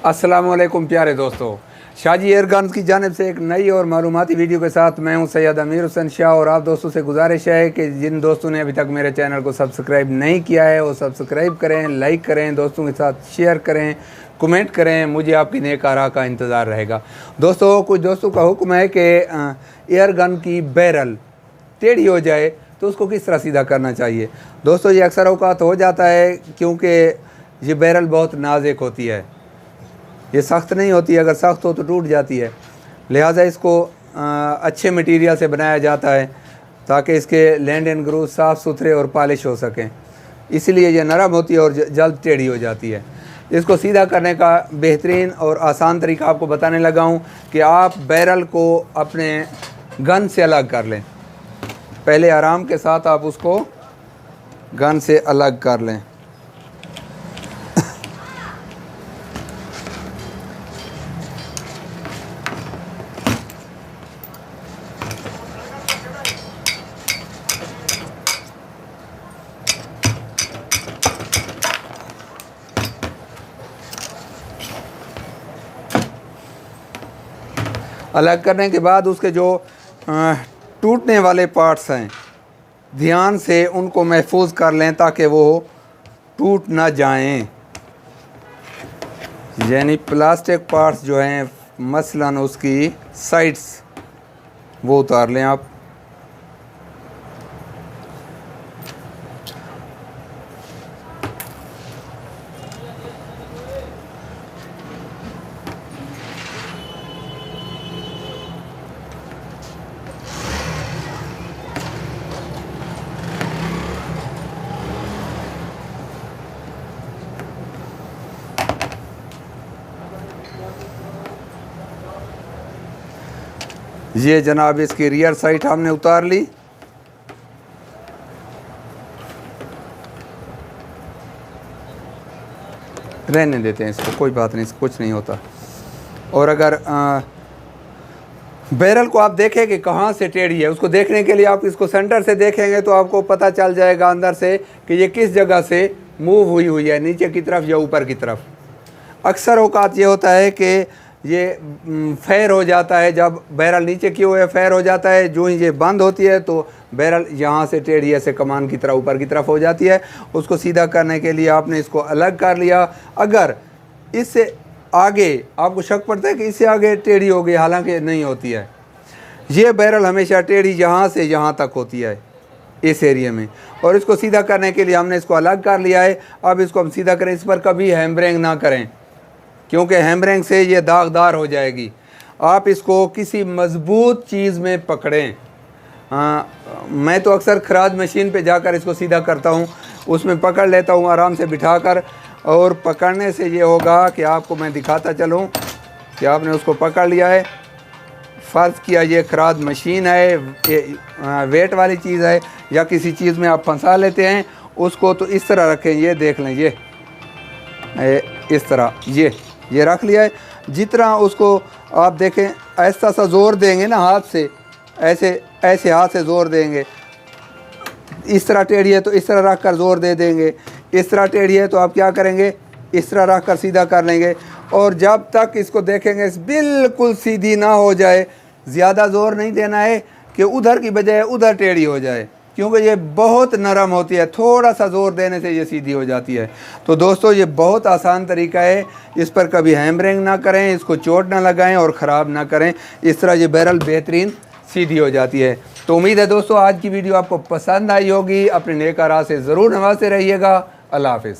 अस्सलाम वालेकुम प्यारे दोस्तों, शाजी एयर गन्स की जानिब से एक नई और मालूमाती वीडियो के साथ मैं हूं सैयद अमीर हुसैन शाह। और आप दोस्तों से गुजारिश है कि जिन दोस्तों ने अभी तक मेरे चैनल को सब्सक्राइब नहीं किया है वो सब्सक्राइब करें, लाइक करें, दोस्तों के साथ शेयर करें, कमेंट करें। मुझे आपकी नेक आरा का इंतज़ार रहेगा। दोस्तों, कुछ दोस्तों का हुक्म है कि एयर गन की बैरल टेढ़ी हो जाए तो उसको किस तरह सीधा करना चाहिए। दोस्तों, ये अक्सर औकात हो जाता है क्योंकि ये बैरल बहुत नाजुक होती है, ये सख्त नहीं होती। अगर सख्त हो तो टूट जाती है, लिहाजा इसको अच्छे मटेरियल से बनाया जाता है ताकि इसके लैंड एंड ग्रूव साफ़ सुथरे और पॉलिश हो सकें। इसलिए ये नरम होती है और जल्द टेढ़ी हो जाती है। इसको सीधा करने का बेहतरीन और आसान तरीका आपको बताने लगा हूँ कि आप बैरल को अपने गन से अलग कर लें। पहले आराम के साथ आप उसको गन से अलग कर लें। अलग करने के बाद उसके जो टूटने वाले पार्ट्स हैं, ध्यान से उनको महफूज कर लें ताकि वो टूट ना जाएं। यानी प्लास्टिक पार्ट्स जो हैं, मसलन उसकी साइड्स, वो उतार लें आप। ये जनाब इसकी रियर साइड हमने उतार ली। रहने देते हैं इसको, कोई बात नहीं, कुछ नहीं होता। और अगर बैरल को आप देखें कि कहाँ से टेढ़ी है, उसको देखने के लिए आप इसको सेंटर से देखेंगे तो आपको पता चल जाएगा अंदर से कि ये किस जगह से मूव हुई है, नीचे की तरफ या ऊपर की तरफ। अक्सर औकात ये होता है कि ये फैर हो जाता है, जब बैरल नीचे की हुए फैर हो जाता है, जो ही ये बंद होती है तो बैरल यहाँ से टेढ़ी ऐसे कमान की तरह ऊपर की तरफ हो जाती है। उसको सीधा करने के लिए आपने इसको अलग कर लिया। अगर इससे आगे आपको शक पड़ता है कि इससे आगे टेढ़ी हो गई, हालांकि नहीं होती है। ये बैरल हमेशा टेढ़ी यहाँ से यहाँ तक होती है, इस एरिया में। और इसको सीधा करने के लिए हमने इसको अलग कर लिया है। अब इसको हम सीधा करें। इस पर कभी हैमरिंग ना करें क्योंकि हैमरिंग से ये दागदार हो जाएगी। आप इसको किसी मज़बूत चीज़ में पकड़ें। मैं तो अक्सर खराद मशीन पे जाकर इसको सीधा करता हूँ, उसमें पकड़ लेता हूँ आराम से बिठाकर। और पकड़ने से ये होगा कि आपको मैं दिखाता चलूँ कि आपने उसको पकड़ लिया है। फ़र्ज़ किया ये खराद मशीन है, ये वेट वाली चीज़ है, या किसी चीज़ में आप फंसा लेते हैं उसको, तो इस तरह रखें। ये देख लें, ये इस तरह ये रख लिया है। जितना उसको आप देखें, ऐसा सा ज़ोर देंगे ना हाथ से, ऐसे हाथ से ज़ोर देंगे। इस तरह टेढ़ी है तो इस तरह रख कर ज़ोर दे देंगे। इस तरह टेढ़ी है तो आप क्या करेंगे, इस तरह रख कर सीधा कर लेंगे। और जब तक इसको देखेंगे बिल्कुल सीधी ना हो जाए, ज़्यादा ज़ोर नहीं देना है कि उधर की बजाय उधर टेढ़ी हो जाए, क्योंकि ये बहुत नरम होती है। थोड़ा सा ज़ोर देने से ये सीधी हो जाती है। तो दोस्तों, ये बहुत आसान तरीका है। इस पर कभी हैमरिंग ना करें, इसको चोट ना लगाएं और ख़राब ना करें। इस तरह ये बैरल बेहतरीन सीधी हो जाती है। तो उम्मीद है दोस्तों आज की वीडियो आपको पसंद आई होगी। अपने नेक आरा से ज़रूर नवाज़ते रहिएगा। अल्लाह हाफ़िज़।